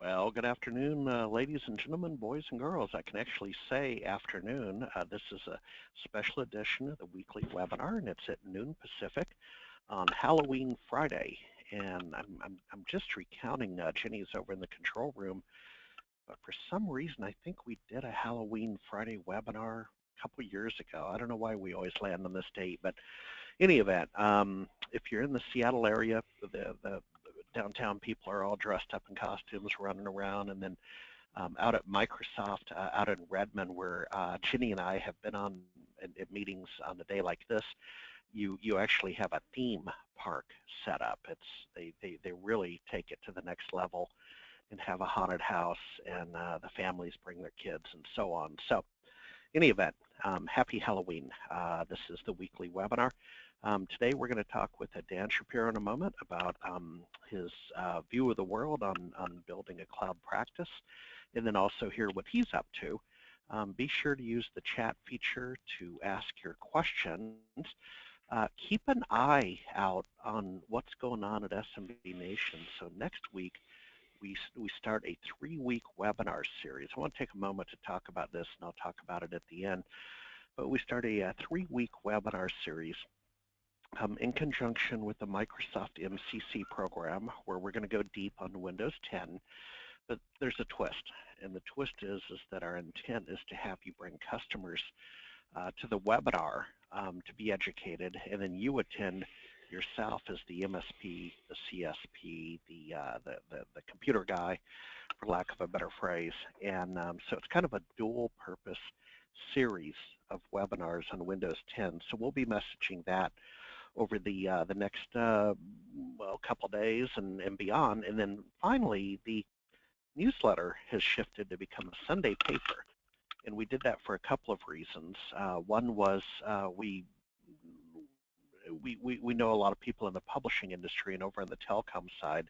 Well, good afternoon, ladies and gentlemen, boys and girls. I can actually say afternoon. This is a special edition of the weekly webinar, and it's at noon Pacific on Halloween Friday. And I'm just recounting. Jenny's over in the control room, but for some reason, I think we did a Halloween Friday webinar a couple years ago. I don't know why we always land on this date, but any event, if you're in the Seattle area, the downtown people are all dressed up in costumes running around, and then out at Microsoft out in Redmond, where Ginny and I have been on at meetings on a day like this, you actually have a theme park set up. They really take it to the next level and have a haunted house, and the families bring their kids and so on. So any event, happy Halloween. This is the weekly webinar. Today we're going to talk with Dan Shapiro in a moment about his view of the world on building a cloud practice, and then also hear what he's up to. Be sure to use the chat feature to ask your questions. Keep an eye out on what's going on at SMB Nation. So next week we start a 3-week webinar series. I want to take a moment to talk about this, and I'll talk about it at the end. But we start a 3-week webinar series in conjunction with the Microsoft MCC program, where we're going to go deep on Windows 10. But there's a twist, and the twist is that our intent is to have you bring customers to the webinar to be educated, and then you attend yourself as the MSP, the CSP, the computer guy, for lack of a better phrase. And so it's kind of a dual purpose series of webinars on Windows 10. So we'll be messaging that over the next couple days and beyond. And then finally, the newsletter has shifted to become a Sunday paper. And we did that for a couple of reasons. One was we know a lot of people in the publishing industry, and over on the telecom side,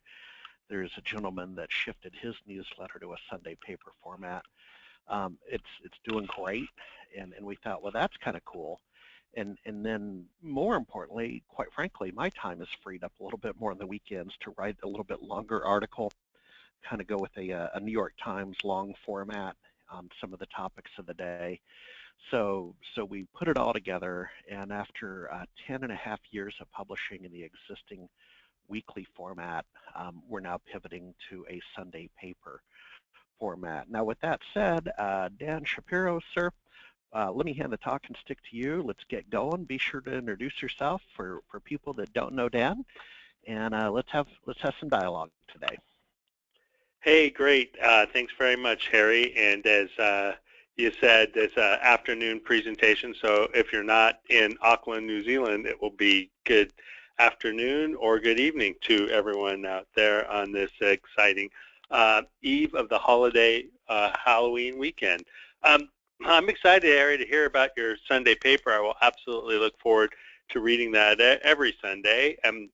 there's a gentleman that shifted his newsletter to a Sunday paper format. It's doing great, and we thought, well, that's kind of cool. And then more importantly, quite frankly, my time is freed up a little bit more on the weekends to write a little bit longer article, kind of go with a New York Times long format on some of the topics of the day. So we put it all together, and after 10.5 years of publishing in the existing weekly format, we're now pivoting to a Sunday paper format. Now, with that said, Dan Shapiro, sir, let me hand the talking stick to you. Let's get going. Be sure to introduce yourself for people that don't know Dan, and let's have some dialogue today. Hey, great. Thanks very much, Harry. And as you said, it's an afternoon presentation, so if you're not in Auckland, New Zealand, it will be good afternoon or good evening to everyone out there on this exciting eve of the holiday Halloween weekend. I'm excited, Harry, to hear about your Sunday paper. I will absolutely look forward to reading that every Sunday. And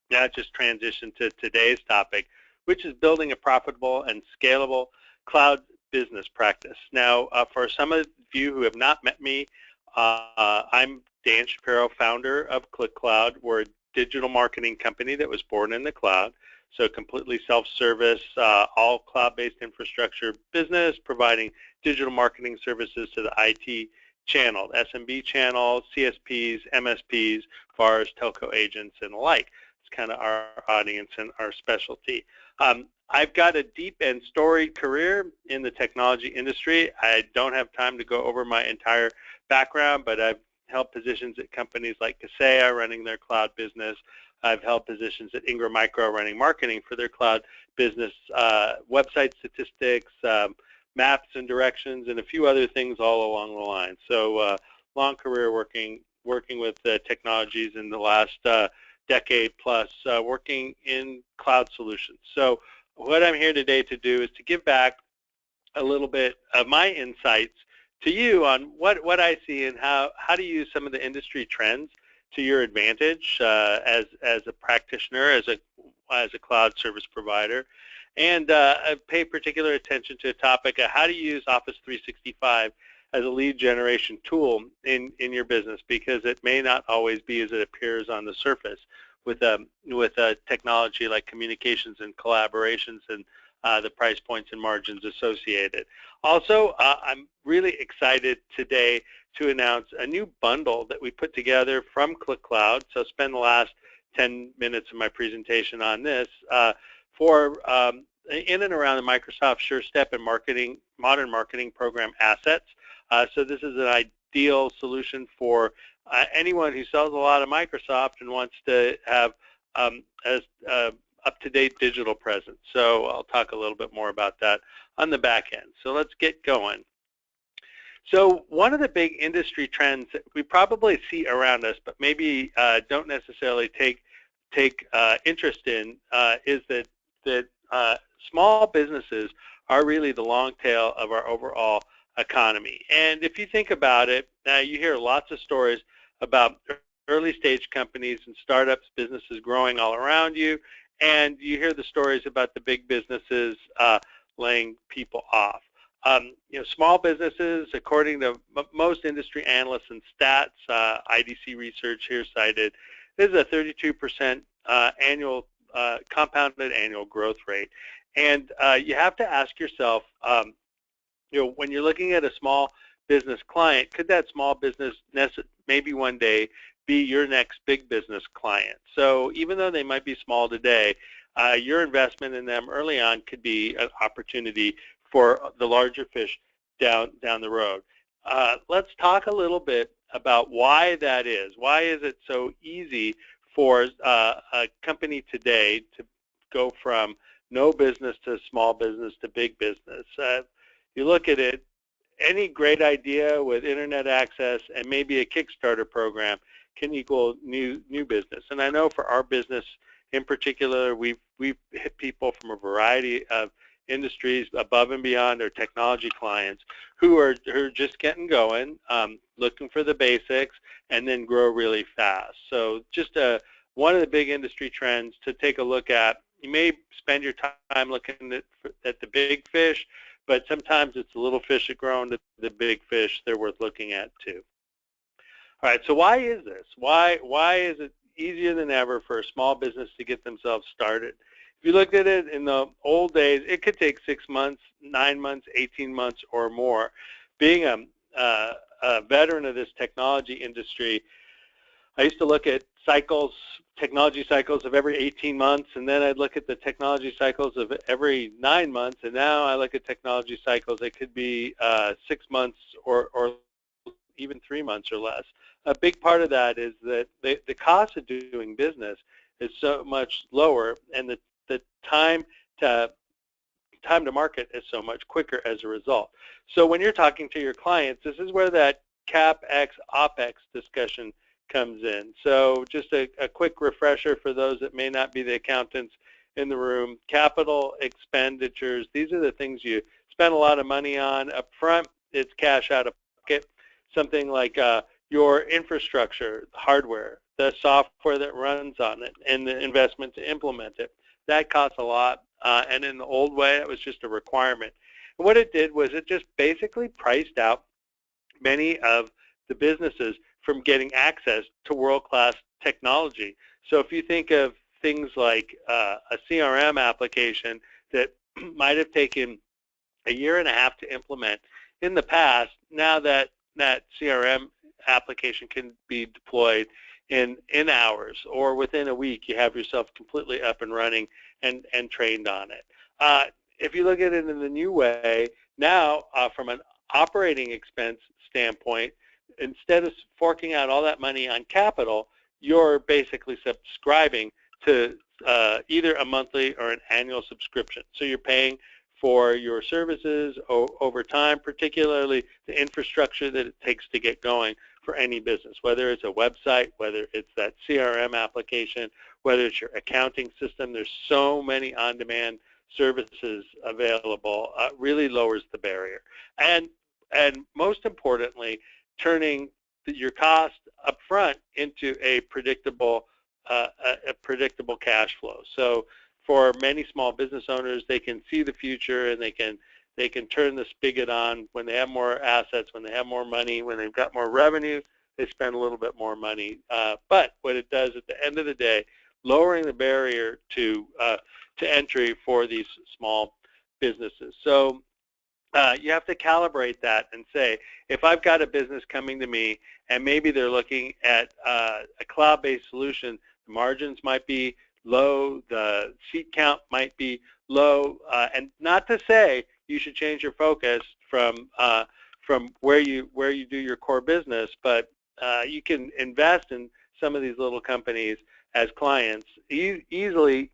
now just transition to today's topic, which is building a profitable and scalable cloud business practice. Now, for some of you who have not met me, I'm Dan Shapiro, founder of ClickCloud. We're a digital marketing company that was born in the cloud, so completely self-service, all cloud-based infrastructure business, providing digital marketing services to the IT channel, SMB channel, CSPs, MSPs, VARs, telco agents, and the like. It's kind of our audience and our specialty. I've got a deep and storied career in the technology industry. I don't have time to go over my entire background, but I've held positions at companies like Kaseya, running their cloud business. I've held positions at Ingram Micro, running marketing for their cloud business, website statistics, maps and directions, and a few other things all along the line. So long career working with technologies in the last decade plus, working in cloud solutions. So what I'm here today to do is to give back a little bit of my insights to you on what I see and how to use some of the industry trends to your advantage as a practitioner, as a cloud service provider, and pay particular attention to a topic of how to use Office 365 as a lead generation tool in your business, because it may not always be as it appears on the surface with a technology like communications and collaborations and the price points and margins associated. Also, I'm really excited today to announce a new bundle that we put together from ClickCloud. So spend the last 10 minutes of my presentation on this for in and around the Microsoft SureStep and modern marketing program assets. So this is an ideal solution for anyone who sells a lot of Microsoft and wants to have up-to-date digital presence. So I'll talk a little bit more about that on the back end. So let's get going. So one of the big industry trends that we probably see around us, but maybe don't necessarily take interest in, is that small businesses are really the long tail of our overall economy. And if you think about it, you hear lots of stories about early stage companies and startups, businesses growing all around you, and you hear the stories about the big businesses laying people off. Small businesses, according to most industry analysts and stats, IDC research here cited, is a 32% annual compounded annual growth rate. And you have to ask yourself, when you're looking at a small business client, could that small business maybe one day be your next big business client? So even though they might be small today, your investment in them early on could be an opportunity for the larger fish down the road. Let's talk a little bit about why that is. Why is it so easy for a company today to go from no business to small business to big business? You look at it, any great idea with internet access and maybe a Kickstarter program can equal new business. And I know for our business in particular, we've hit people from a variety of industries above and beyond our technology clients who are just getting going, looking for the basics, and then grow really fast. So just one of the big industry trends to take a look at. You may spend your time looking at the big fish, but sometimes it's the little fish that grow into the big fish they're worth looking at too. All right, so why is this? Why is it easier than ever for a small business to get themselves started? If you look at it in the old days, it could take 6 months, 9 months, 18 months or more. Being a veteran of this technology industry, I used to look at technology cycles of every 18 months, and then I'd look at the technology cycles of every 9 months, and now I look at technology cycles that could be 6 months or even 3 months or less. A big part of that is that the cost of doing business is so much lower, and the time to market is so much quicker as a result. So when you're talking to your clients, this is where that CapEx, OpEx discussion comes in. So just a quick refresher for those that may not be the accountants in the room. Capital expenditures, these are the things you spend a lot of money on up front. It's cash out of pocket. Something like your infrastructure, hardware, the software that runs on it, and the investment to implement it. That costs a lot, and in the old way, it was just a requirement. And what it did was it just basically priced out many of the businesses from getting access to world-class technology. So if you think of things like a CRM application that might have taken a year and a half to implement in the past, now that CRM application can be deployed in hours, or within a week you have yourself completely up and running and trained on it. If you look at it in the new way, now from an operating expense standpoint, instead of forking out all that money on capital, you're basically subscribing to either a monthly or an annual subscription. So you're paying for your services over time, particularly the infrastructure that it takes to get going for any business, whether it's a website, whether it's that CRM application, whether it's your accounting system. There's so many on-demand services available, really lowers the barrier. And most importantly, turning your cost up front into a predictable cash flow. So for many small business owners, they can see the future, and they can turn the spigot on when they have more assets, when they have more money, when they've got more revenue, they spend a little bit more money. But what it does at the end of the day, lowering the barrier to entry for these small businesses. So you have to calibrate that and say, if I've got a business coming to me and maybe they're looking at a cloud-based solution, the margins might be low, the seat count might be low, and not to say you should change your focus from where you do your core business, but you can invest in some of these little companies as clients easier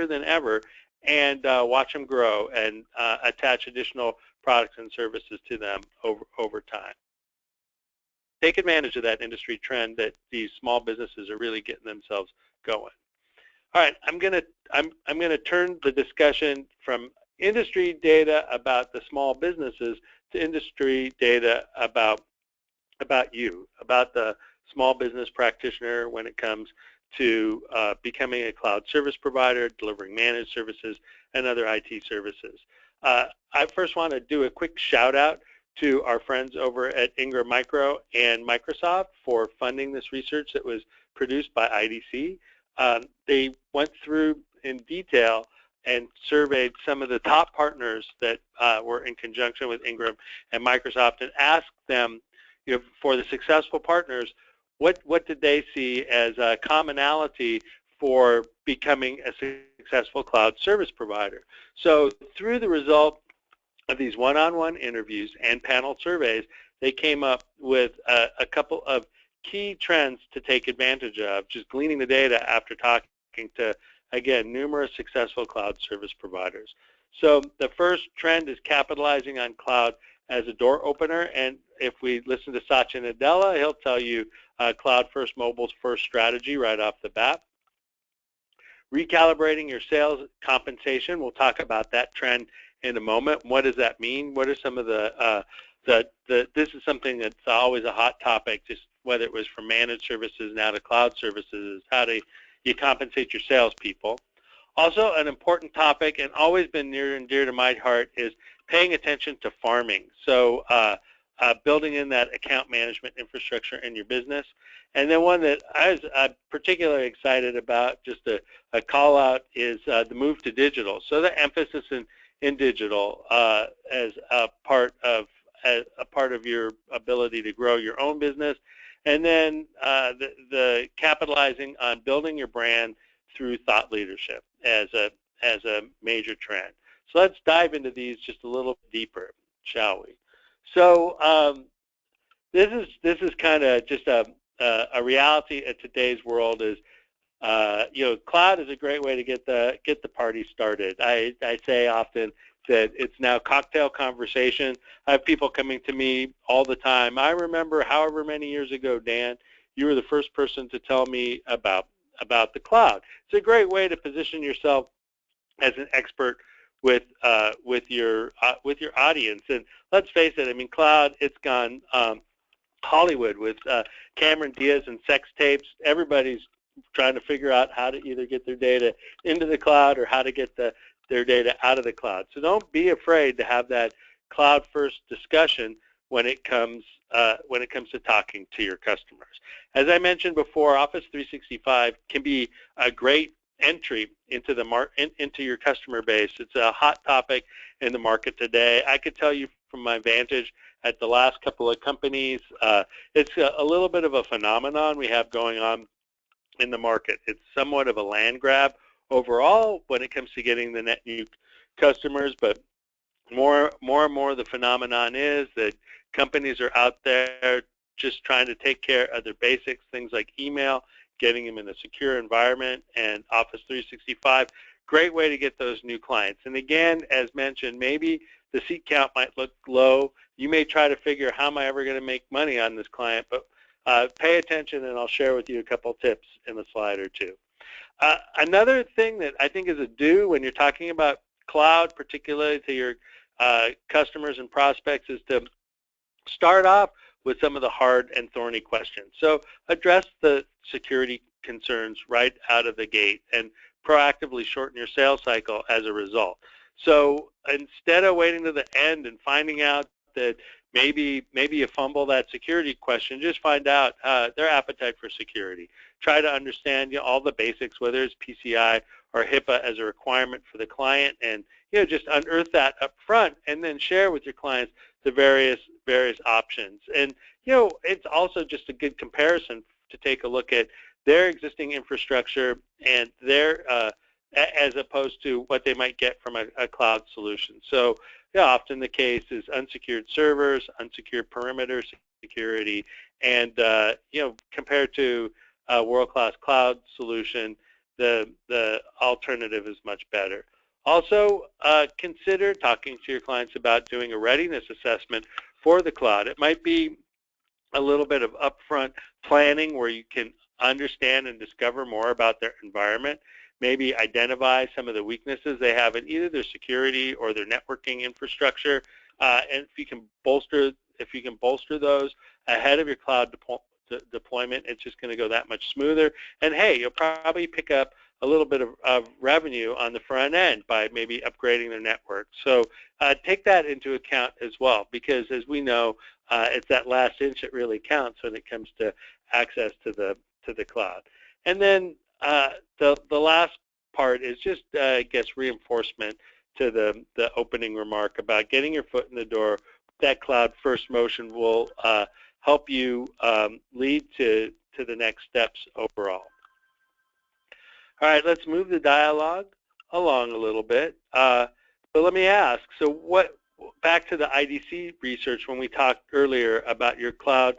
than ever, and watch them grow and attach additional products and services to them over time. Take advantage of that industry trend that these small businesses are really getting themselves going. All right, I'm gonna turn the discussion from industry data about the small businesses to industry data about you, about the small business practitioner when it comes to becoming a cloud service provider, delivering managed services, and other IT services. I first want to do a quick shout out to our friends over at Ingram Micro and Microsoft for funding this research that was produced by IDC. They went through in detail and surveyed some of the top partners that were in conjunction with Ingram and Microsoft and asked them, for the successful partners, what did they see as a commonality for becoming a successful cloud service provider? So through the result of these one-on-one interviews and panel surveys, they came up with a couple of key trends to take advantage of, just gleaning the data after talking to, again, numerous successful cloud service providers. So the first trend is capitalizing on cloud as a door opener, and if we listen to Satya Nadella, he'll tell you cloud first, mobile's first strategy right off the bat. Recalibrating your sales compensation, we'll talk about that trend in a moment. What does that mean? What are some of this is something that's always a hot topic, just whether it was from managed services now to cloud services, is how do you compensate your salespeople? Also, an important topic and always been near and dear to my heart is paying attention to farming. So building in that account management infrastructure in your business. And then one that I'm particularly excited about, just a call out, is the move to digital. So the emphasis in digital as a part of your ability to grow your own business, and then the capitalizing on building your brand through thought leadership as a major trend. So let's dive into these just a little deeper, shall we? So this is kind of just a reality of today's world. Is cloud is a great way to get the party started. I say often that it's now cocktail conversation. I have people coming to me all the time. I remember however many years ago, Dan, you were the first person to tell me about the cloud. It's a great way to position yourself as an expert with your audience. And let's face it, I mean, cloud, it's gone Hollywood with Cameron Diaz and sex tapes. Everybody's trying to figure out how to either get their data into the cloud or how to get their data out of the cloud. So don't be afraid to have that cloud first discussion when it comes to talking to your customers. As I mentioned before, Office 365 can be a great entry into into your customer base. It's a hot topic in the market today. I could tell you from my vantage at the last couple of companies, it's a little bit of a phenomenon we have going on in the market. It's somewhat of a land grab overall when it comes to getting the net new customers, but more and more the phenomenon is that companies are out there just trying to take care of their basics, things like email, getting them in a secure environment, and Office 365, great way to get those new clients. And again, as mentioned, maybe the seat count might look low. You may try to figure, how am I ever going to make money on this client? But pay attention, and I'll share with you a couple tips in a slide or two. Another thing that I think is a do when you're talking about cloud, particularly to your customers and prospects, is to start off with some of the hard and thorny questions. So address the security concerns right out of the gate and proactively shorten your sales cycle as a result. So instead of waiting to the end and finding out that maybe you fumble that security question, just find out their appetite for security. try to understand all the basics, whether it's PCI or HIPAA as a requirement for the client, and just unearth that up front and then share with your clients the various options. And it's also just a good comparison to take a look at their existing infrastructure and their as opposed to what they might get from a cloud solution. So often the case is unsecured servers, unsecured perimeter security, and compared to a world-class cloud solution, the alternative is much better. Also, consider talking to your clients about doing a readiness assessment for the cloud. It might be a little bit of upfront planning where you can understand and discover more about their environment, maybe identify some of the weaknesses they have in either their security or their networking infrastructure, and if you can bolster those ahead of your cloud deployment, it's just going to go that much smoother. And hey, you'll probably pick up a little bit of revenue on the front end by maybe upgrading their network. So take that into account as well, because as we know, it's that last inch that really counts when it comes to access to the cloud. And then the last part is just, I guess, reinforcement to the opening remark about getting your foot in the door. That cloud first motion will help you lead to the next steps overall. All right, let's move the dialogue along a little bit. But let me ask, so back to the IDC research when we talked earlier about your cloud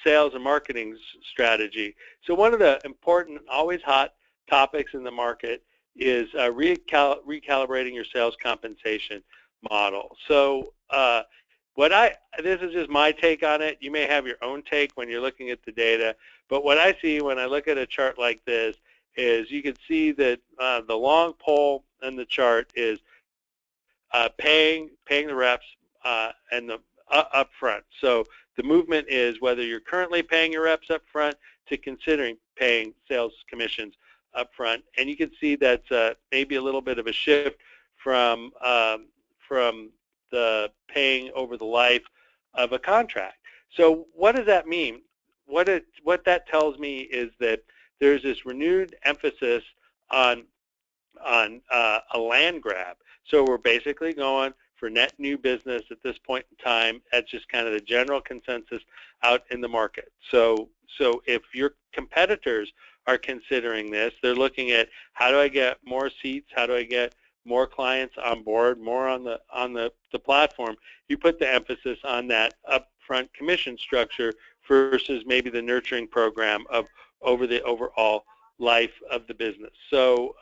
sales and marketing strategy. So one of the important, always hot topics in the market is recalibrating your sales compensation model. So this is just my take on it. You may have your own take when you're looking at the data, but what I see when I look at a chart like this is you can see that the long pole in the chart is paying the reps and the up front. So the movement is whether you're currently paying your reps up front to considering paying sales commissions up front. And you can see that's maybe a little bit of a shift from the paying over the life of a contract. So what does that mean? What that tells me is that there's this renewed emphasis on a land grab. So we're basically going for net new business at this point in time. That's just kind of the general consensus out in the market. So if your competitors are considering this, they're looking at how do I get more seats, how do I get more clients on board, more on the platform. You put the emphasis on that upfront commission structure versus maybe the nurturing program of over the overall life of the business. So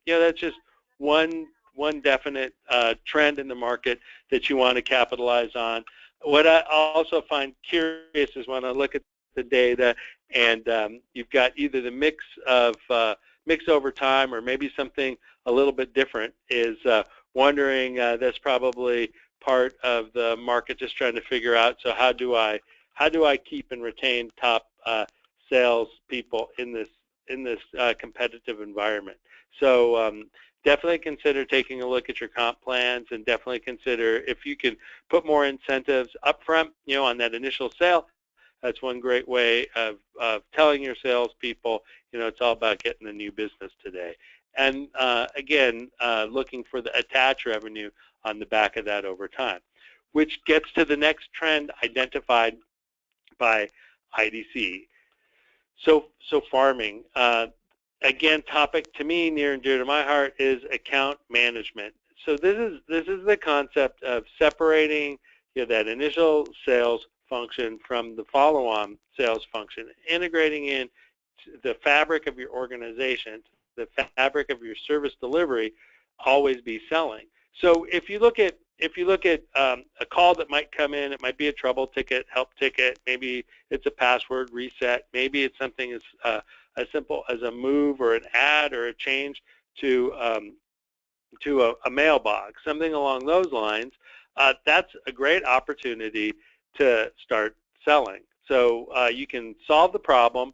that's just one definite trend in the market that you want to capitalize on. What I also find curious is when I look at the data and you've got either the mix over time or maybe something a little bit different, is wondering that's probably part of the market just trying to figure out, so how do I keep and retain top sales people in this competitive environment. So definitely consider taking a look at your comp plans, and definitely consider if you can put more incentives up front, on that initial sale. That's one great way of telling your salespeople, it's all about getting the new business today. And again, looking for the attach revenue on the back of that over time, which gets to the next trend identified by IDC. So farming, again, topic to me near and dear to my heart is account management. So this is the concept of separating that initial sales function from the follow-on sales function, integrating in the fabric of your organization, the fabric of your service delivery, always be selling. So if you look at a call that might come in, it might be a trouble ticket, help ticket, maybe it's a password reset, maybe it's something as simple as a move or an add or a change to a mailbox, something along those lines. That's a great opportunity to start selling. So you can solve the problem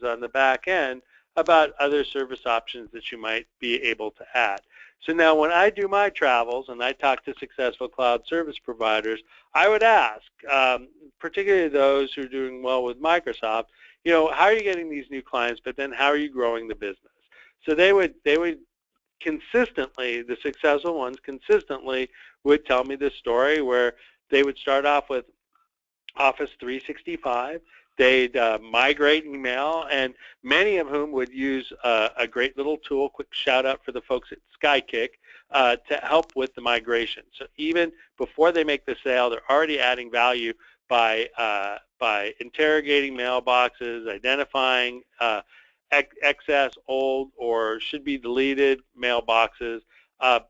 on the back end about other service options that you might be able to add. So now when I do my travels and I talk to successful cloud service providers, I would ask, particularly those who are doing well with Microsoft, how are you getting these new clients, but then how are you growing the business? So they would consistently, the successful ones consistently would tell me this story where they would start off with Office 365. They'd migrate email, and many of whom would use a great little tool, quick shout out for the folks at Skykick, to help with the migration. So even before they make the sale, they're already adding value by interrogating mailboxes, identifying excess, old, or should be deleted mailboxes,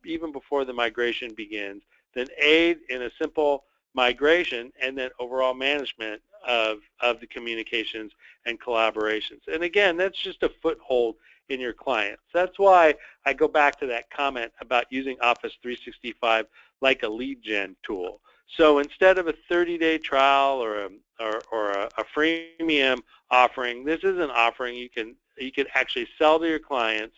even before the migration begins, then aid in a simple migration and then overall management of the communications and collaborations. And again, that's just a foothold in your clients. That's why I go back to that comment about using Office 365 like a lead gen tool. So instead of a 30-day trial or a freemium offering, this is an offering you can actually sell to your clients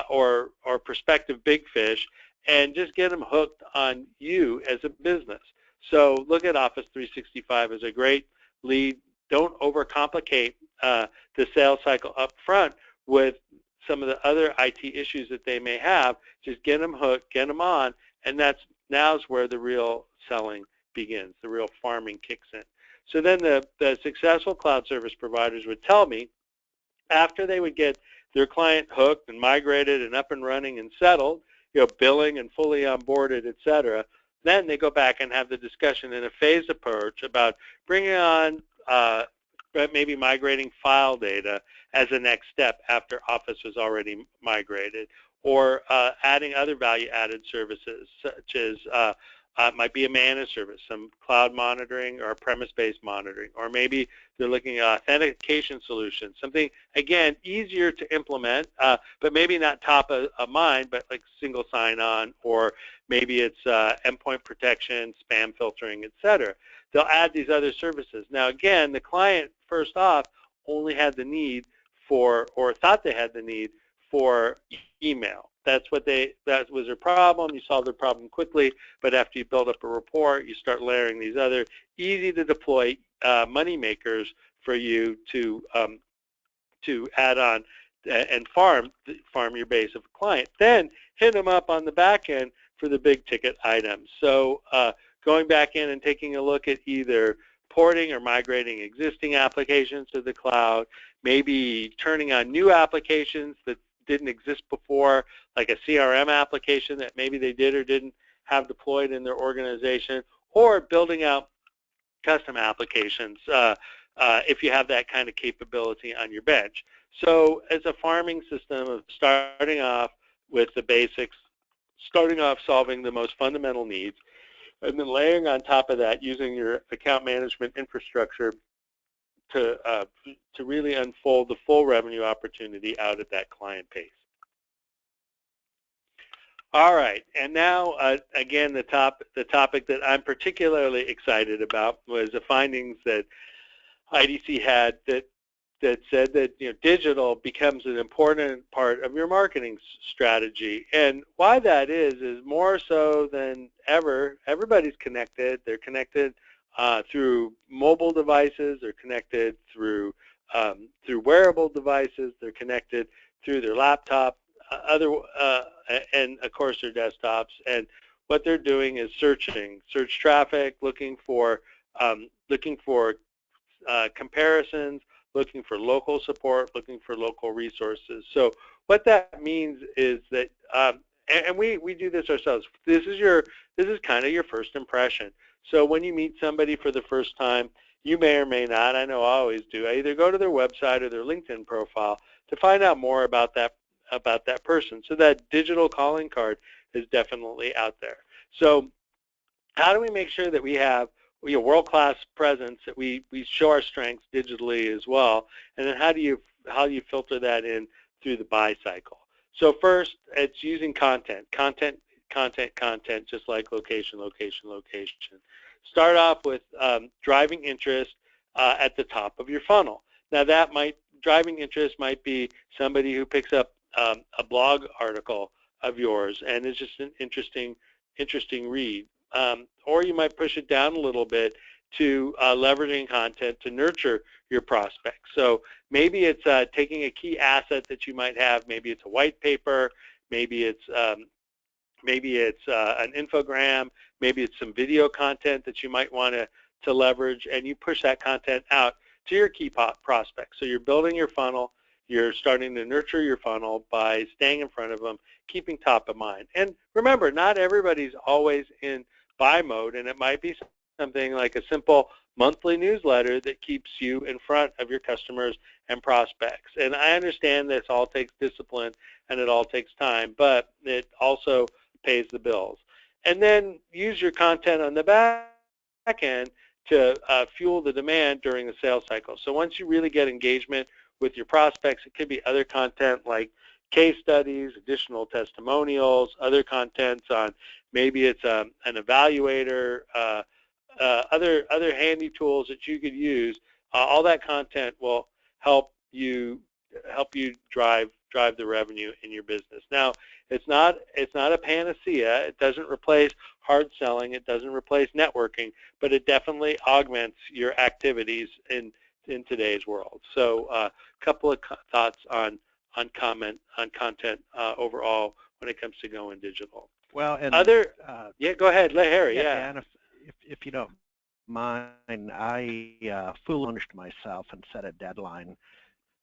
or prospective big fish and just get them hooked on you as a business. So look at Office 365 as a great lead. Don't overcomplicate the sales cycle up front with some of the other IT issues that they may have. Just get them hooked, get them on, and now's where the real selling begins, the real farming kicks in. So then the successful cloud service providers would tell me, after they would get their client hooked and migrated and up and running and settled, billing and fully onboarded, et cetera, then they go back and have the discussion in a phased approach about bringing on maybe migrating file data as a next step after Office was already migrated, or adding other value-added services, such as might be a managed service, some cloud monitoring or premise-based monitoring, or maybe they're looking at authentication solutions, something, again, easier to implement, but maybe not top of mind, but like single sign-on, or maybe it's endpoint protection, spam filtering, et cetera. They'll add these other services. Now, again, the client, first off, only had the need for, or thought they had the need for email. That was their problem. You solve their problem quickly, but after you build up a rapport, you start layering these other easy to deploy money makers for you to add on and farm your base of client. Then hit them up on the back end for the big ticket items. So going back in and taking a look at either porting or migrating existing applications to the cloud, maybe turning on new applications that didn't exist before, like a CRM application that maybe they did or didn't have deployed in their organization, or building out custom applications if you have that kind of capability on your bench. So as a farming system of starting off with the basics, starting off solving the most fundamental needs, and then layering on top of that using your account management infrastructure to really unfold the full revenue opportunity out of that client base. All right, and now again, the topic that I'm particularly excited about was the findings that IDC had that said that digital becomes an important part of your marketing strategy. And why that is more so than ever, everybody's connected. They're connected through mobile devices. They're connected through wearable devices. They're connected through their laptop, and of course their desktops. And what they're doing is search traffic, looking for comparisons, looking for local support, looking for local resources. So what that means is that, and we do this ourselves. This is kind of your first impression. So when you meet somebody for the first time, you may or may not, I know I always do, I either go to their website or their LinkedIn profile to find out more about that person. So that digital calling card is definitely out there. So how do we make sure that we have world-class presence, that we show our strengths digitally as well, and then how do you filter that in through the buy cycle? So first, it's using content, just like location. Start off with driving interest at the top of your funnel. Now that might driving interest might be somebody who picks up a blog article of yours and it's just an interesting read. Or you might push it down a little bit to leveraging content to nurture your prospects. So maybe it's taking a key asset that you might have. Maybe it's a white paper. Maybe it's an infogram. Maybe it's some video content that you might want to leverage, and you push that content out to your key prospects. So you're building your funnel. You're starting to nurture your funnel by staying in front of them, keeping top of mind. And remember, not everybody's always in buy mode, and it might be something like a simple monthly newsletter that keeps you in front of your customers and prospects. And I understand this all takes discipline and it all takes time, but it also pays the bills. And then use your content on the back end to fuel the demand during the sales cycle. So once you really get engagement with your prospects, it could be other content like case studies, additional testimonials, other contents on maybe it's an evaluator, other handy tools that you could use. All that content will help you drive the revenue in your business. Now, it's not a panacea. It doesn't replace hard selling. It doesn't replace networking, but it definitely augments your activities in today's world. So, a couple of thoughts on content overall when it comes to going digital. Well, and yeah, go ahead, let Harry. Yeah, Dan, if you don't mind, I foolishly myself and set a deadline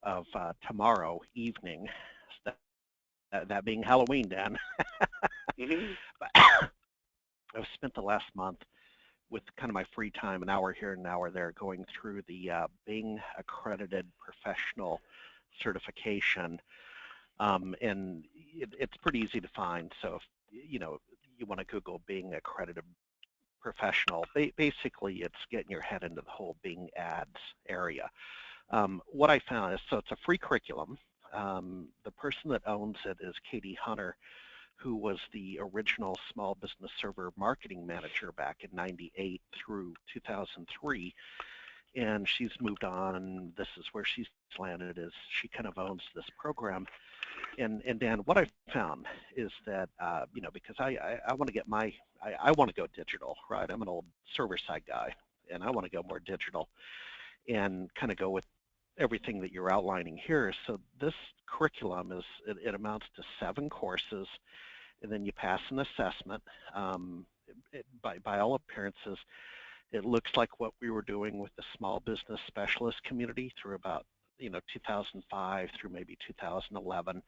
of tomorrow evening, that being Halloween, Dan. Mm-hmm. I've spent the last month with kind of my free time, an hour here and an hour there, going through the Bing accredited professional certification, and it's pretty easy to find. So if you want to Google Bing accredited professional, basically it's getting your head into the whole Bing ads area. What I found is, so it's a free curriculum. The person that owns it is Katie Hunter, who was the original small business server marketing manager back in '98 through 2003. And she's moved on, and this is where she's landed, is she kind of owns this program. And Dan, what I found is that, because I want to get I want to go digital, right? I'm an old server side guy, and I want to go more digital and kind of go with everything that you're outlining here. So this curriculum it amounts to 7 courses, and then you pass an assessment. By all appearances, it looks like what we were doing with the small business specialist community through about 2005 through maybe 2011.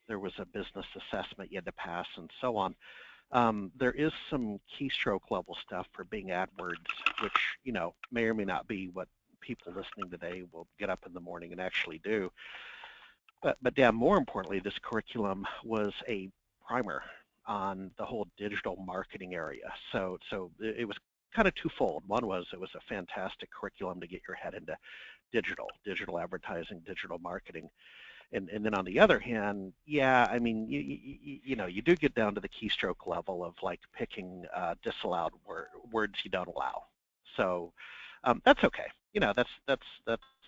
There was a business assessment you had to pass and so on. There is some keystroke level stuff for Bing AdWords, which may or may not be what people listening today will get up in the morning and actually do. But Dan, more importantly, this curriculum was a primer on the whole digital marketing area. So it was kind of twofold. One was it was a fantastic curriculum to get your head into digital advertising, digital marketing. And then on the other hand, yeah, I mean, you do get down to the keystroke level of like picking disallowed words you don't allow. So that's okay.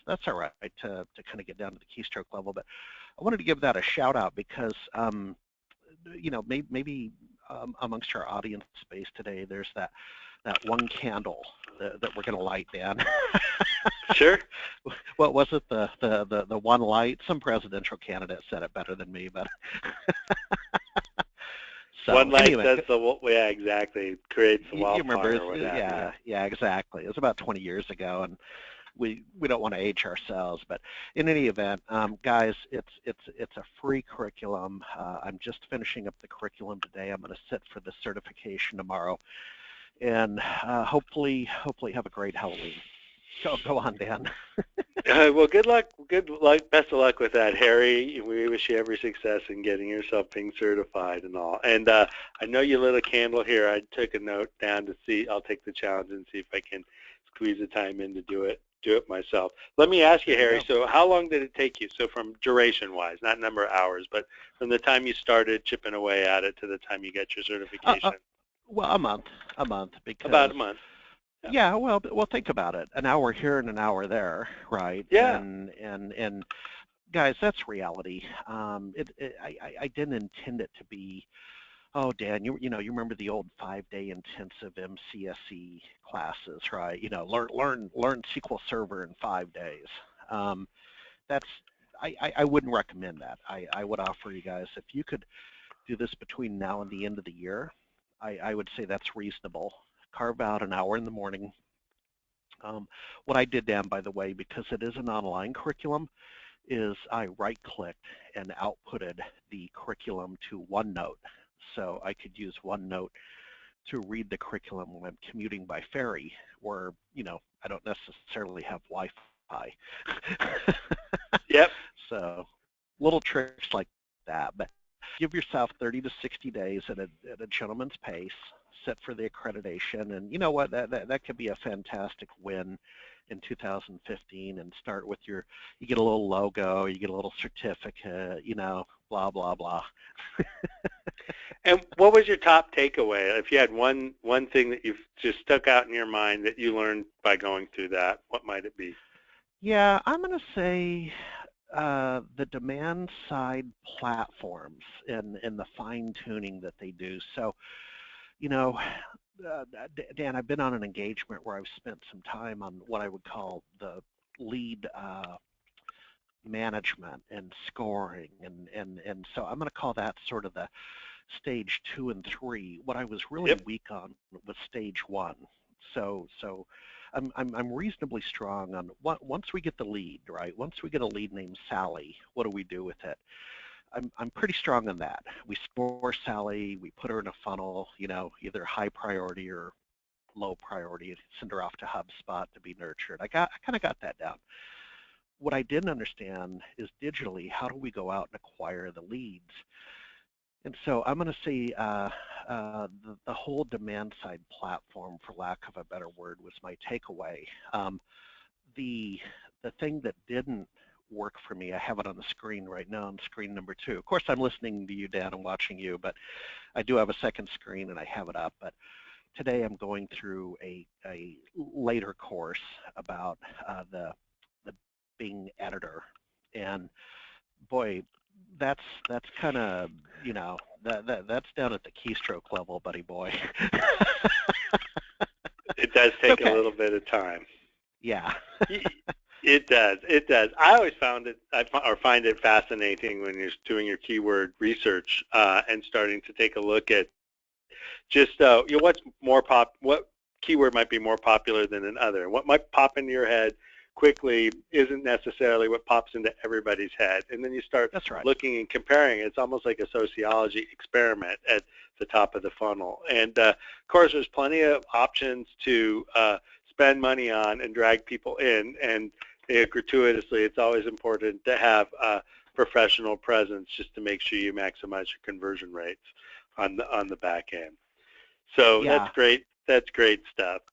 That's all right to kind of get down to the keystroke level. But I wanted to give that a shout out because maybe amongst our audience space today, there's that one candle that we're going to light, Dan. Sure. What was it? The one light? Some presidential candidate said it better than me, but so, one light anyway, says yeah, exactly, creates the wildfire. You remember? Or what have you. Yeah, exactly. It was about 20 years ago, and we don't want to age ourselves, but in any event, guys, it's a free curriculum. I'm just finishing up the curriculum today. I'm going to sit for the certification tomorrow, and hopefully have a great Halloween. Go on, Dan. Well, good luck, best of luck with that, Harry. We wish you every success in getting yourself Bing certified and all. And I know you lit a candle here. I took a note down to see. I'll take the challenge and see if I can squeeze the time in to do it myself. Let me ask you, Harry, so how long did it take you? So from duration-wise, not number of hours, but from the time you started chipping away at it to the time you get your certification? Well, a month. Because, about a month. Yeah, well, think about it. An hour here and an hour there, right? Yeah. And guys, that's reality. I didn't intend it to be. Oh, Dan, you remember the old 5-day intensive MCSE classes, right? Learn SQL Server in 5 days. Um, that's I wouldn't recommend that. I would offer you guys, if you could do this between now and the end of the year, I would say that's reasonable. Carve out an hour in the morning. What I did, Dan, by the way, because it is an online curriculum, is I right-clicked and outputted the curriculum to OneNote. So I could use OneNote to read the curriculum when I'm commuting by ferry, where, I don't necessarily have Wi-Fi. Yep. So little tricks like that. But give yourself 30 to 60 days at a gentleman's pace, set for the accreditation, and you know what, that could be a fantastic win in 2015, and start with you get a little logo, you get a little certificate, blah, blah, blah. And what was your top takeaway? If you had one thing that you've just stuck out in your mind that you learned by going through that, what might it be? Yeah, I'm going to say the demand side platforms and the fine tuning that they do. So, Dan, I've been on an engagement where I've spent some time on what I would call the lead management and scoring, and so I'm going to call that sort of the stage 2 and 3. What I was really Yep. weak on was stage 1. So I'm reasonably strong on once we get the lead, right? Once we get a lead named Sally, what do we do with it? I'm pretty strong on that. We score Sally, we put her in a funnel, either high priority or low priority, send her off to HubSpot to be nurtured. I kind of got that down. What I didn't understand is digitally, how do we go out and acquire the leads? And so I'm going to say the whole demand side platform, for lack of a better word, was my takeaway. The thing that didn't work for me, I have it on the screen right now, on screen number 2. Of course, I'm listening to you, Dan, and watching you, but I do have a second screen and I have it up. But today I'm going through a later course about the Bing editor, and boy, that's kind of, that's down at the keystroke level, buddy boy. It does take Okay. a little bit of time. Yeah. It does. It does. I always find it fascinating when you're doing your keyword research and starting to take a look at just what keyword might be more popular than another. What might pop into your head quickly isn't necessarily what pops into everybody's head. And then you start looking and comparing. It's almost like a sociology experiment at the top of the funnel. And of course, there's plenty of options to spend money on and drag people in. And gratuitously, it's always important to have a professional presence just to make sure you maximize your conversion rates on the back end. So that's great. That's great stuff.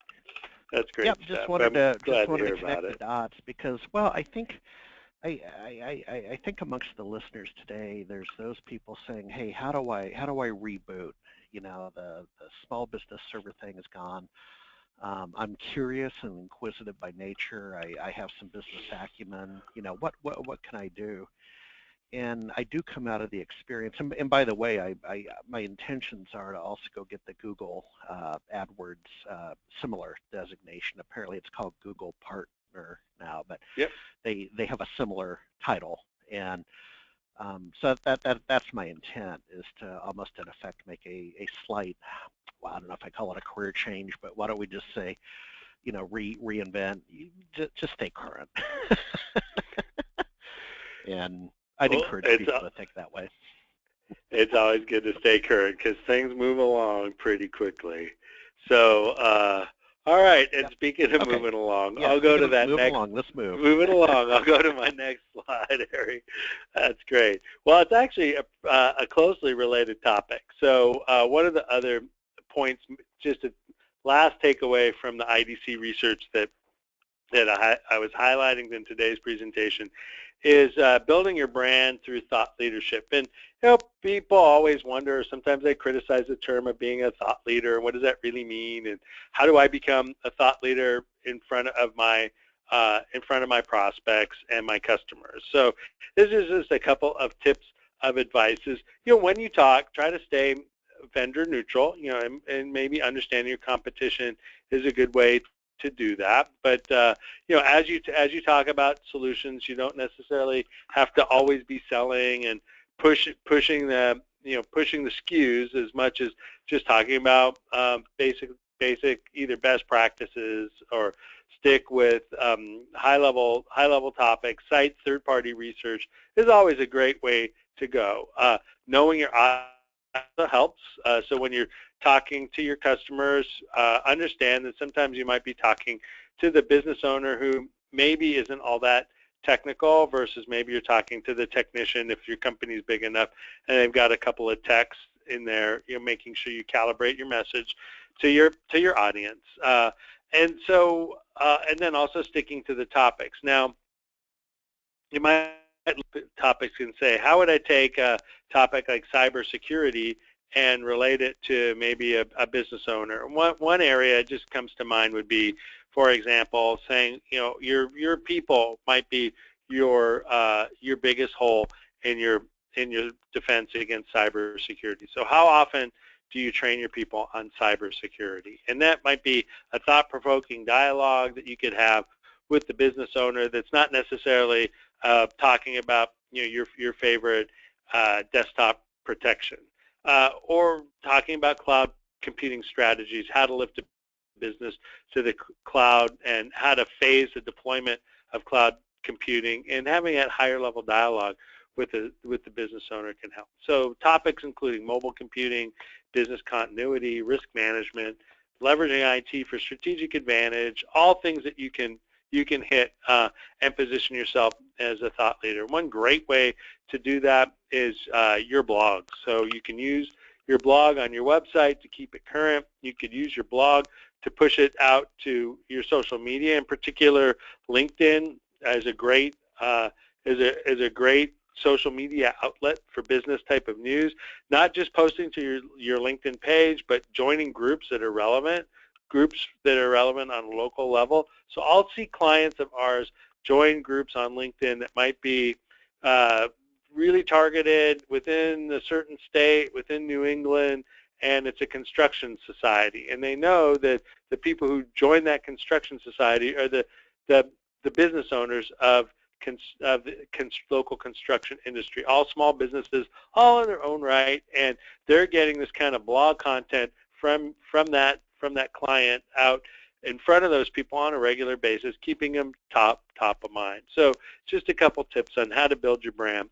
That's great stuff. Just wanted to connect the dots because, well, I think I think amongst the listeners today, there's those people saying, "Hey, how do I reboot? The small business server thing is gone. I'm curious and inquisitive by nature. I have some business acumen. What can I do?" And I do come out of the experience. And by the way, my intentions are to also go get the Google AdWords similar designation. Apparently, it's called Google Partner now, but they have a similar title. And so that's my intent, is to almost in effect make a slight, well, I don't know if I call it a career change, but why don't we just say, reinvent, just stay current. And I'd encourage people to think that way. It's always good to stay current because things move along pretty quickly. So, all right. And speaking of moving along, I'll go to that next. Let's move. Moving along. I'll go to my next slide, Harry. That's great. Well, it's actually a closely related topic. So, one of the other points, just a last takeaway from the IDC research that I was highlighting in today's presentation, is building your brand through thought leadership. And people always wonder, sometimes they criticize the term of being a thought leader, and what does that really mean, and how do I become a thought leader in front of my prospects and my customers. So this is just a couple of tips of advice. Is, when you talk, try to stay vendor neutral, and maybe understanding your competition is a good way to do that. But as you talk about solutions, you don't necessarily have to always be selling and pushing the SKUs as much as just talking about basic either best practices, or stick with high level topics. Cite third-party research is always a great way to go. Knowing your audience helps. So when you're talking to your customers, understand that sometimes you might be talking to the business owner who maybe isn't all that technical, versus maybe you're talking to the technician if your company's big enough and they've got a couple of techs in there, making sure you calibrate your message to your audience. And then also sticking to the topics. Now, you might look at topics and say, how would I take a topic like cybersecurity and relate it to maybe a business owner? One area that just comes to mind would be, for example, saying, your people might be your biggest hole in your defense against cybersecurity. So how often do you train your people on cybersecurity? And that might be a thought-provoking dialogue that you could have with the business owner that's not necessarily talking about your favorite desktop protection, or talking about cloud computing strategies, how to lift a business to the cloud, and how to phase the deployment of cloud computing, and having that higher level dialogue with the business owner can help. So topics including mobile computing, business continuity, risk management, leveraging IT for strategic advantage, all things that you can hit and position yourself as a thought leader. One great way to do that is your blog. So you can use your blog on your website to keep it current. You could use your blog to push it out to your social media. In particular, LinkedIn is a great social media outlet for business type of news. Not just posting to your LinkedIn page, but joining groups that are relevant on a local level. So I'll see clients of ours join groups on LinkedIn that might be really targeted within a certain state, within New England, and it's a construction society. And they know that the people who join that construction society are the business owners of the local construction industry, all small businesses, all in their own right, and they're getting this kind of blog content from that client out in front of those people on a regular basis, keeping them top of mind. So just a couple tips on how to build your brand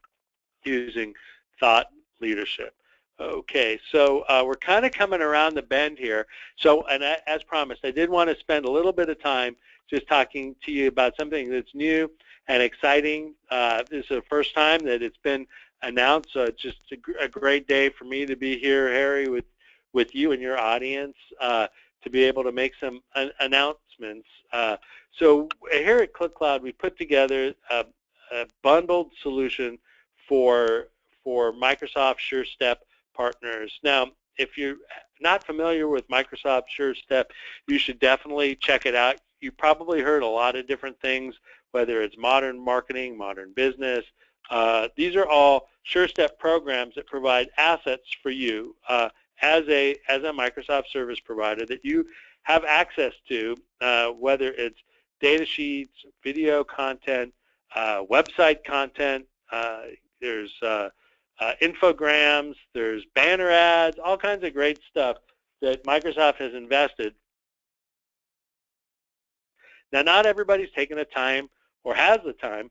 using thought leadership. Okay, so we're kind of coming around the bend here. So, and as promised, I did want to spend a little bit of time just talking to you about something that's new and exciting. This is the first time that it's been announced, so it's just a great day for me to be here, Harry, with you and your audience, to be able to make some announcements. So here at ClickCloud, we put together a bundled solution for Microsoft SureStep partners. Now, if you're not familiar with Microsoft SureStep, you should definitely check it out. You probably heard a lot of different things, whether it's modern marketing, modern business. These are all SureStep programs that provide assets for you as a Microsoft service provider that you have access to, whether it's data sheets, video content, website content, there's infograms, there's banner ads, all kinds of great stuff that Microsoft has invested. Now, not everybody's taken the time or has the time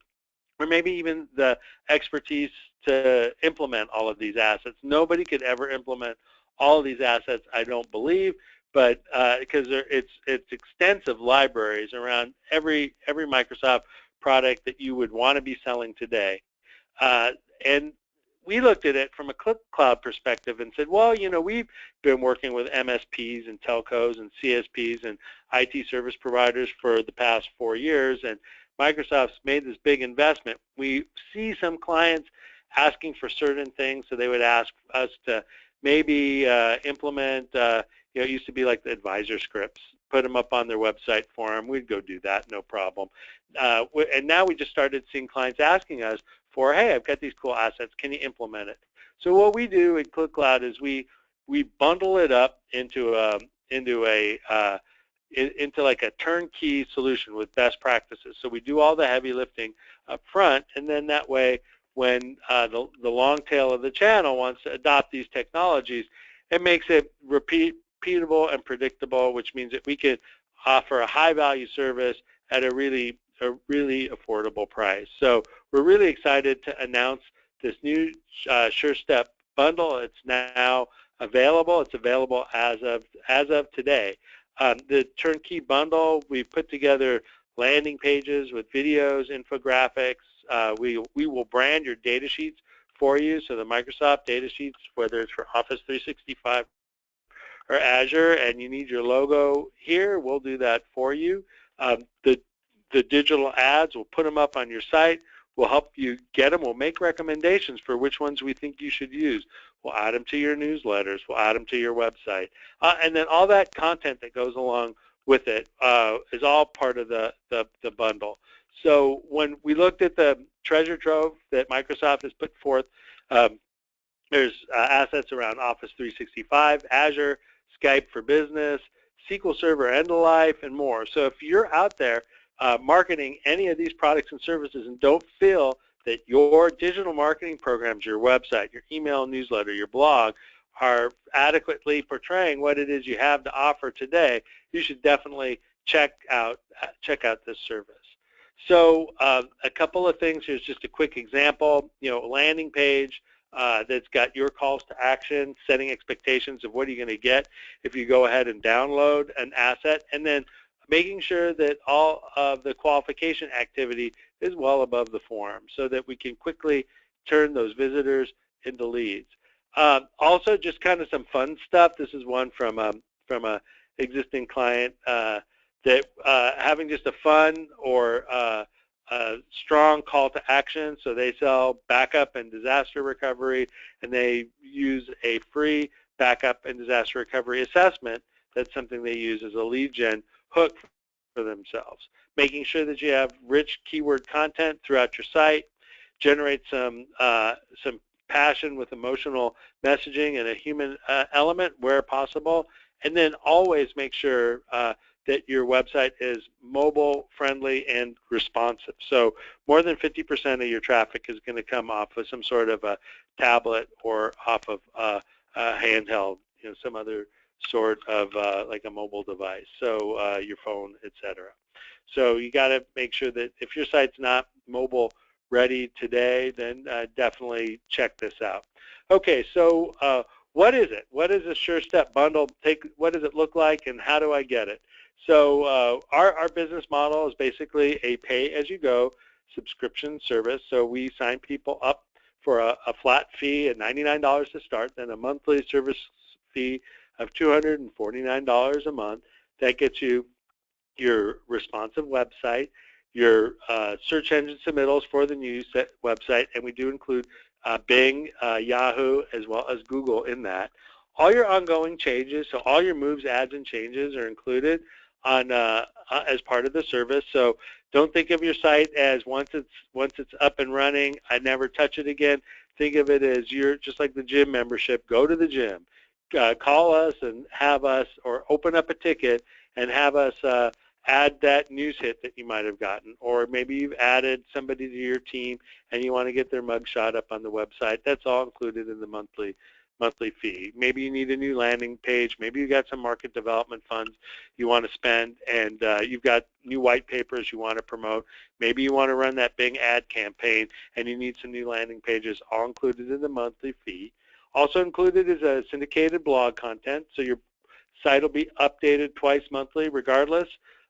or maybe even the expertise to implement all of these assets. Nobody could ever implement all of these assets, I don't believe, but because it's extensive libraries around every Microsoft product that you would want to be selling today. And we looked at it from a ClickCloud perspective and said, well, we've been working with MSPs and telcos and CSPs and IT service providers for the past 4 years, and Microsoft's made this big investment. We see some clients asking for certain things, so they would ask us to maybe implement, it used to be like the advisor scripts, put them up on their website for them. We'd go do that, no problem. And now we just started seeing clients asking us for, hey, I've got these cool assets, can you implement it? So what we do at ClickCloud is we bundle it up into like a turnkey solution with best practices. So we do all the heavy lifting up front, and then that way when the long tail of the channel wants to adopt these technologies, it makes it repeatable and predictable, which means that we can offer a high value service at a really affordable price. So we're really excited to announce this new SureStep bundle. It's now available. It's available as of today. The turnkey bundle, we've put together landing pages with videos, infographics. We will brand your data sheets for you. So the Microsoft data sheets, whether it's for Office 365 or Azure, and you need your logo here, we'll do that for you. The digital ads, we'll put them up on your site. We'll help you get them. We'll make recommendations for which ones we think you should use. We'll add them to your newsletters. We'll add them to your website. And then all that content that goes along with it is all part of the bundle. So when we looked at the treasure trove that Microsoft has put forth, there's assets around Office 365, Azure, Skype for Business, SQL Server End of Life, and more. So if you're out there marketing any of these products and services and don't feel that your digital marketing programs, your website, your email newsletter, your blog are adequately portraying what it is you have to offer today, you should definitely check out this service. So a couple of things. Here's just a quick example. Landing page that's got your calls to action, setting expectations of what are you going to get if you go ahead and download an asset, and then making sure that all of the qualification activity is well above the form so that we can quickly turn those visitors into leads. Also, just kind of some fun stuff. This is one from a existing client that having just a fun or a strong call to action. So they sell backup and disaster recovery, and they use a free backup and disaster recovery assessment. That's something they use as a lead gen hook for themselves. Making sure that you have rich keyword content throughout your site, generate some passion with emotional messaging and a human element where possible, and then always make sure that your website is mobile friendly and responsive. So more than 50% of your traffic is going to come off of some sort of a tablet or off of a handheld, some other sort of like a mobile device, so your phone, etc. So you got to make sure that if your site's not mobile ready today, then definitely check this out. Okay, so what is it? What is a SureStep bundle? What does it look like, and how do I get it? So our business model is basically a pay-as-you-go subscription service. So we sign people up for a flat fee at $99 to start, then a monthly service fee of $249 a month. That gets you your responsive website, your search engine submittals for the new website, and we do include Bing, Yahoo, as well as Google in that. All your ongoing changes, so all your moves, ads, and changes are included on as part of the service. So don't think of your site as once it's up and running, I never touch it again. Think of it as you're just like the gym membership. Go to the gym. Call us and have us, or open up a ticket and have us add that news hit that you might have gotten, or maybe you've added somebody to your team and you want to get their mugshot up on the website. That's all included in the monthly fee. Maybe you need a new landing page. Maybe you got some market development funds you want to spend, and you've got new white papers you want to promote. Maybe you want to run that Bing ad campaign and you need some new landing pages, all included in the monthly fee. Also included is a syndicated blog content, so your site will be updated twice monthly regardless,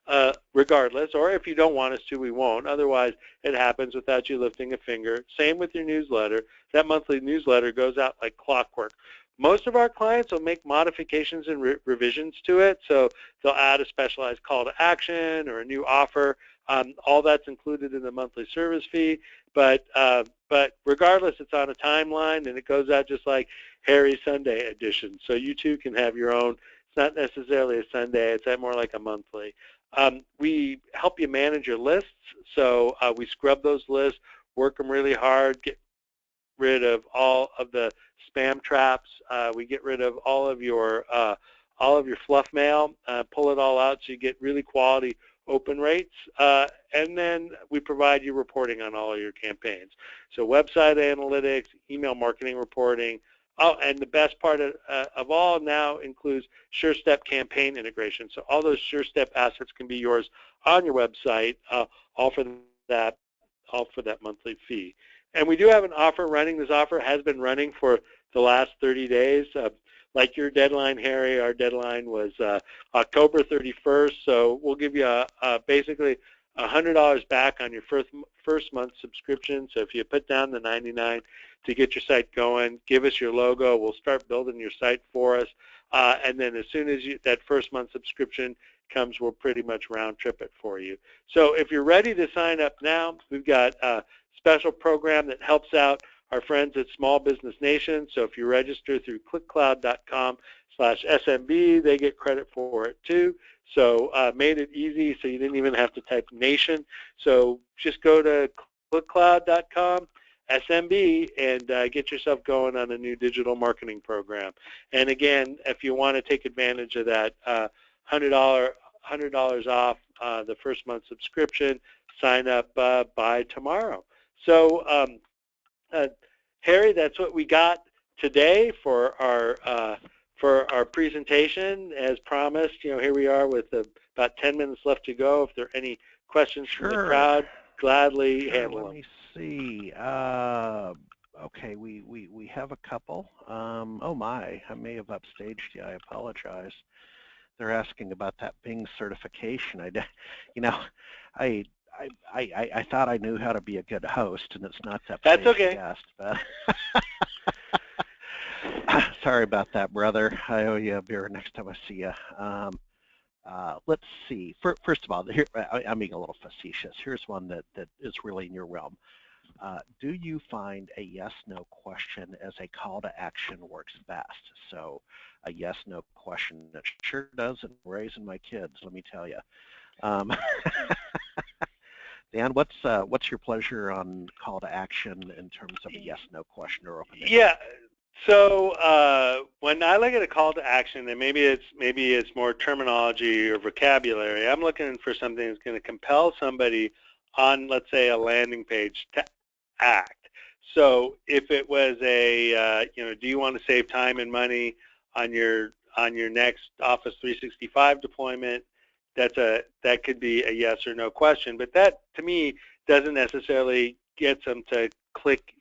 or if you don't want us to, we won't. Otherwise, it happens without you lifting a finger. Same with your newsletter. That monthly newsletter goes out like clockwork. Most of our clients will make modifications and revisions to it, so they'll add a specialized call to action or a new offer All that's included in the monthly service fee, but regardless, it's on a timeline, and it goes out just like Harry's Sunday edition. So you too can have your own. It's not necessarily a Sunday. It's more like a monthly. We help you manage your lists. So we scrub those lists, work them really hard, get rid of all of the spam traps. We get rid of all of your fluff mail, pull it all out so you get really quality open rates, and then we provide you reporting on all of your campaigns. So website analytics, email marketing reporting. Oh, and the best part of all now includes SureStep campaign integration. So all those SureStep assets can be yours on your website, all for that monthly fee. And we do have an offer running. This offer has been running for the last 30 days. Like your deadline, Harry, our deadline was October 31st. So we'll give you basically $100 back on your first month subscription. So if you put down the $99 to get your site going, give us your logo. We'll start building your site for us. And then as soon as that first month subscription comes, we'll pretty much round trip it for you. So if you're ready to sign up now, we've got a special program that helps out our friends at Small Business Nation. So if you register through clickcloud.com/SMB, they get credit for it too. So made it easy so you didn't even have to type nation. So just go to clickcloud.com/SMB and get yourself going on a new digital marketing program. And again, if you want to take advantage of that $100 off the first month subscription, sign up by tomorrow. So Harry, that's what we got today for our presentation. As promised, here we are with about 10 minutes left to go. If there are any questions from the crowd, gladly handle them. Let me see. Okay, we have a couple. Oh my, I may have upstaged you. I apologize. They're asking about that Bing certification. I thought I knew how to be a good host, and it's not that. That's okay. Guest, but sorry about that, brother. I owe you a beer next time I see you. Let's see. First of all, here, I'm being a little facetious. Here's one that is really in your realm. Do you find a yes/no question as a call to action works best? So a yes/no question, it sure doesn't. Raising my kids, let me tell you. Dan, what's your pleasure on call to action in terms of a yes/no question or open? Yeah. So when I look at a call to action, and maybe it's more terminology or vocabulary, I'm looking for something that's going to compel somebody on, let's say, a landing page to act. So if it was a, do you want to save time and money on your next Office 365 deployment? That could be a yes or no question, but that to me doesn't necessarily get them to click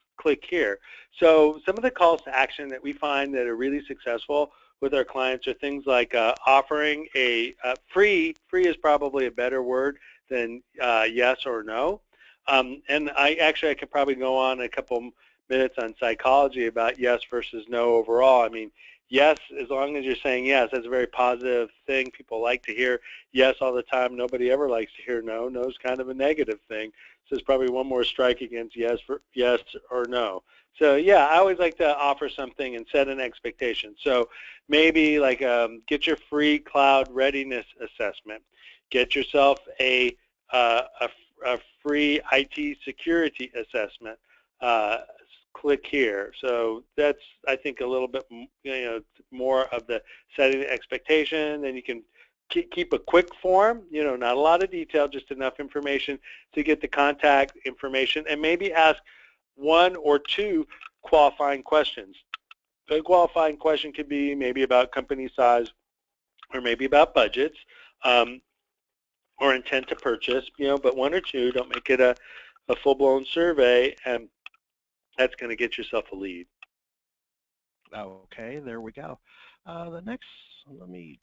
here. So some of the calls to action that we find that are really successful with our clients are things like offering a free is probably a better word than yes or no. And I could probably go on a couple minutes on psychology about yes versus no overall. I mean, yes, as long as you're saying yes, that's a very positive thing. People like to hear yes all the time. Nobody ever likes to hear no. No is kind of a negative thing. So there's probably one more strike against yes or no. So yeah, I always like to offer something and set an expectation. So maybe like get your free cloud readiness assessment. Get yourself a free IT security assessment. Click here. So that's, I think, a little bit more of the setting the expectation. Then you can keep a quick form, not a lot of detail, just enough information to get the contact information, and maybe ask one or two qualifying questions. A qualifying question could be maybe about company size, or maybe about budgets, or intent to purchase, but one or two. Don't make it a full-blown survey, and that's going to get yourself a lead. Okay, there we go. The next, let me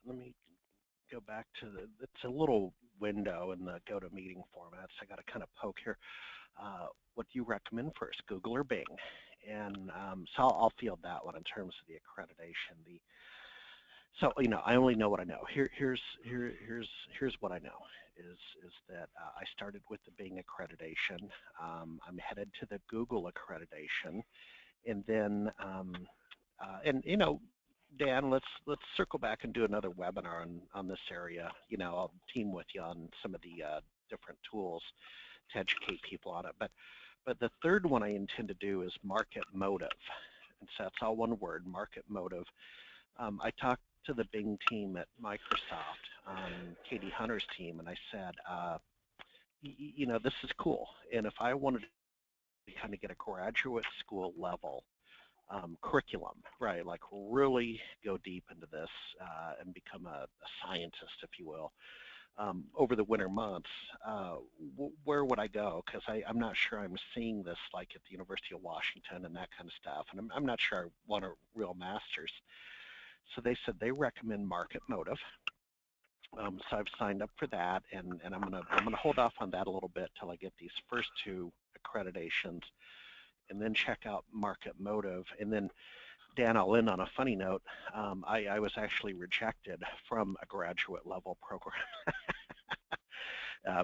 go back to it's a little window in the GoToMeeting format, so I got to kind of poke here. What do you recommend first, Google or Bing? And so I'll field that one in terms of the accreditation. So I only know what I know. Here's what I know. is that I started with the Bing accreditation. I'm headed to the Google accreditation, and then and Dan, let's circle back and do another webinar on this area. I'll team with you on some of the different tools to educate people on it. But the third one I intend to do is market motive, and so that's all one word, market motive. I talked to the Bing team at Microsoft, Katie Hunter's team, and I said, this is cool, and if I wanted to kind of get a graduate school level curriculum, right, like really go deep into this and become a scientist, if you will, over the winter months, where would I go? Because I'm not sure I'm seeing this like at the University of Washington and that kind of stuff, and I'm not sure I want a real master's. So they said they recommend market motive. So I've signed up for that, and I'm gonna hold off on that a little bit till I get these first two accreditations, and then check out market motive. And then, Dan, I'll end on a funny note. I was actually rejected from a graduate level program.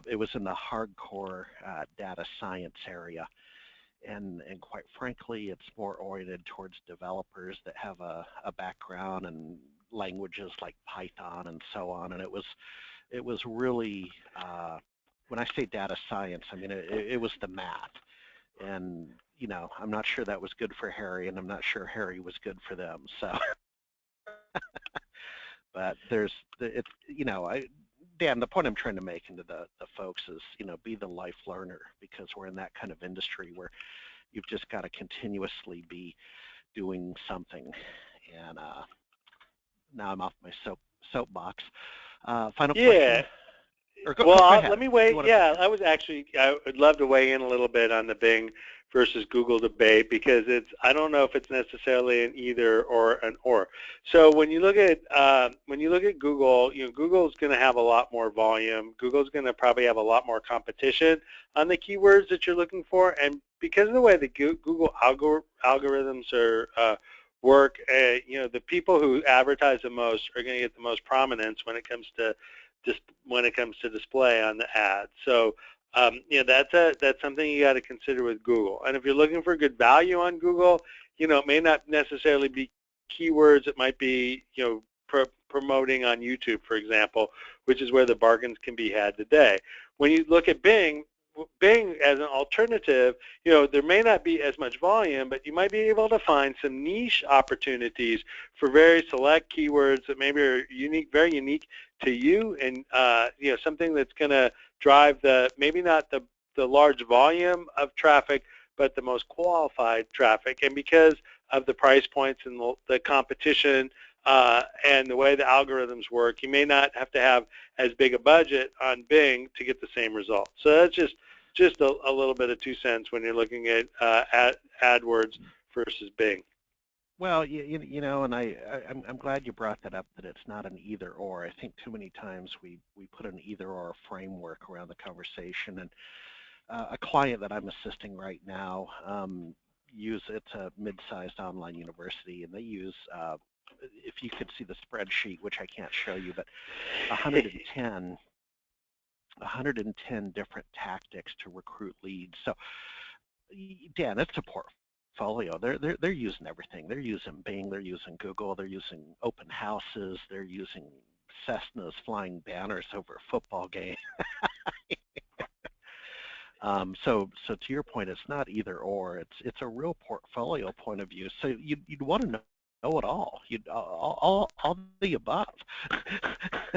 It was in the hardcore data science area. And quite frankly, it's more oriented towards developers that have a background in languages like Python and so on. And it was really, when I say data science, I mean, it was the math. And, I'm not sure that was good for Harry, and I'm not sure Harry was good for them. So, but Dan, the point I'm trying to make into the folks is, be the life learner, because we're in that kind of industry where you've just got to continuously be doing something. And now I'm off my soapbox. Final question. Let me weigh. Yeah, I would love to weigh in a little bit on the Bing versus Google debate, because I don't know if it's necessarily an either or an or. So when you look at Google, Google's going to have a lot more volume. Google's going to probably have a lot more competition on the keywords that you're looking for, and because of the way the Google algorithms work, the people who advertise the most are going to get the most prominence when it comes to display on the ad. So that's something you got to consider with Google. And if you're looking for good value on Google, it may not necessarily be keywords. It might be promoting on YouTube, for example, which is where the bargains can be had today. When you look at Bing as an alternative, there may not be as much volume, but you might be able to find some niche opportunities for very select keywords that maybe are very unique to you, and something that's going to drive maybe not the large volume of traffic, but the most qualified traffic. And because of the price points and the competition and the way the algorithms work, you may not have to have as big a budget on Bing to get the same result. So that's just a little bit of 2 cents when you're looking at AdWords versus Bing. Well, and I'm glad you brought that up, that it's not an either or. I think too many times we put an either or framework around the conversation. And a client that I'm assisting right now, it's a mid-sized online university, and they use, if you could see the spreadsheet, which I can't show you, but 110 different tactics to recruit leads. So, Dan, it's a portfolio. They're using everything. They're using Bing, they're using Google, they're using open houses, they're using Cessnas flying banners over a football game. So to your point, it's not either or. It's a real portfolio point of view. So you'd want to know it all. All the above.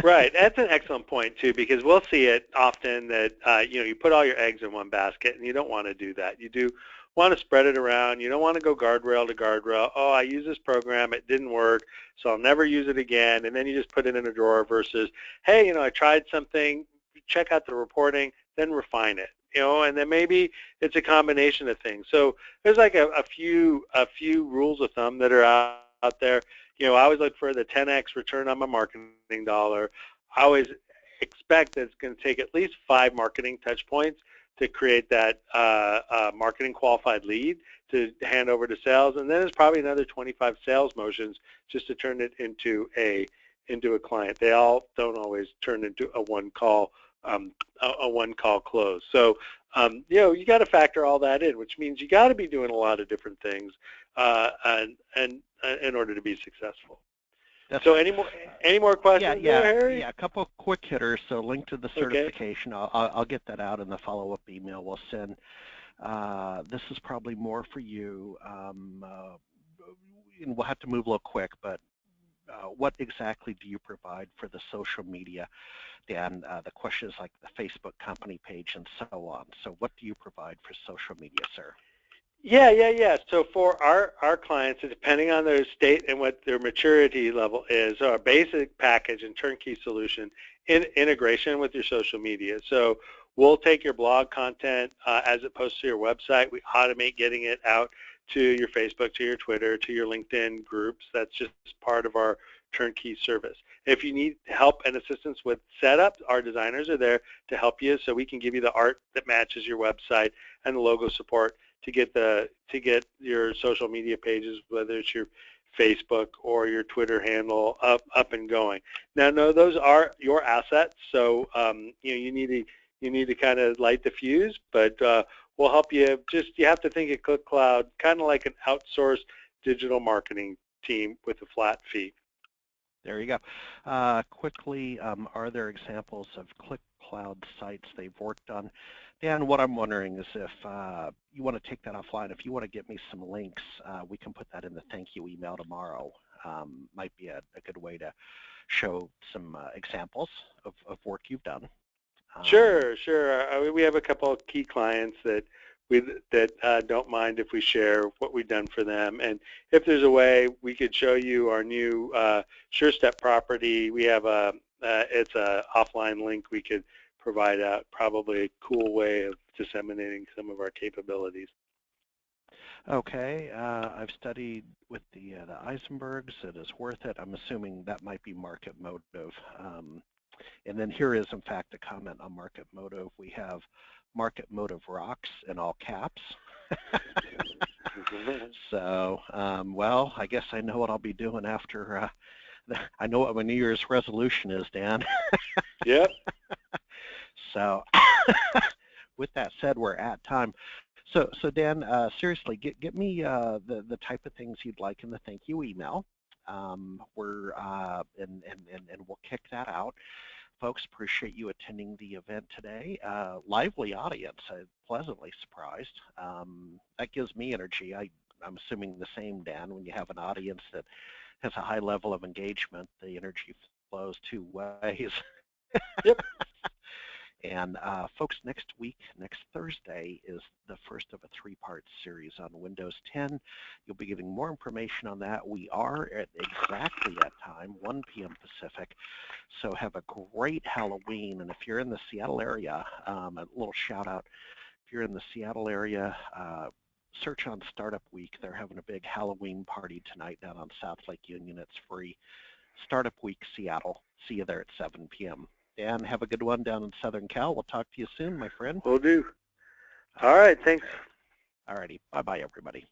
Right. That's an excellent point too, because we'll see it often that you put all your eggs in one basket, and you don't want to do that. You do want to spread it around. You don't want to go guardrail to guardrail. Oh, I use this program, it didn't work, so I'll never use it again. And then you just put it in a drawer versus, hey, I tried something, check out the reporting, then refine it. And then maybe it's a combination of things. So there's like a few rules of thumb that are out there. I always look for the 10x return on my marketing dollar. I always expect that it's going to take at least 5 marketing touch points to create that marketing qualified lead to hand over to sales, and then it's probably another 25 sales motions just to turn it into a client. They all don't always turn into a one call a one-call close. So, you got to factor all that in, which means you got to be doing a lot of different things and in order to be successful. That's so right. any more questions there, Harry? Yeah, a couple quick hitters. So link to the certification. Okay. I'll get that out in the follow-up email we'll send. This is probably more for you. And we'll have to move a little quick, but what exactly do you provide for the social media? Dan, the question is like the Facebook company page and so on. So what do you provide for social media, sir? Yeah. So for our clients, depending on their state and what their maturity level is, our basic package and turnkey solution in integration with your social media. So we'll take your blog content as it posts to your website. We automate getting it out to your Facebook, to your Twitter, to your LinkedIn groups. That's just part of our turnkey service. If you need help and assistance with setup, our designers are there to help you, so we can give you the art that matches your website and the logo support to get your social media pages, whether it's your Facebook or your Twitter handle, up and going. Now, no, those are your assets, so you need to kind of light the fuse, but we'll help you. You have to think of ClickCloud kind of like an outsourced digital marketing team with a flat fee. There you go. Quickly, are there examples of ClickCloud sites they've worked on? Dan, what I'm wondering is if you want to take that offline, if you want to get me some links, we can put that in the thank you email tomorrow. Might be a good way to show some examples of work you've done. Sure. We have a couple of key clients that don't mind if we share what we've done for them. And if there's a way we could show you our new SureStep property, we have it's a offline link we could provide out, probably a cool way of disseminating some of our capabilities. Okay, I've studied with the Eisenbergs. It is worth it. I'm assuming that might be Market Motive. And then here is, in fact, a comment on Market Motive. We have Market Motive rocks in all caps. So, well, I guess I know what I'll be doing after. I know what my New Year's resolution is, Dan. Yep. So, with that said, we're at time. So Dan, seriously, get me the type of things you'd like in the thank you email. And we'll kick that out. Folks, appreciate you attending the event today. Lively audience, I'm pleasantly surprised. That gives me energy. I'm assuming the same, Dan, when you have an audience that has a high level of engagement, the energy flows two ways. Yep. And folks, next week, next Thursday, is the first of a three-part series on Windows 10. You'll be getting more information on that. We are at exactly that time, 1 p.m. Pacific. So have a great Halloween. And if you're in the Seattle area, a little shout out. If you're in the Seattle area, search on Startup Week. They're having a big Halloween party tonight down on South Lake Union. It's free. Startup Week, Seattle. See you there at 7 p.m. Dan, have a good one down in Southern Cal. We'll talk to you soon, my friend. Will do. All right, thanks. All righty. Bye-bye, everybody.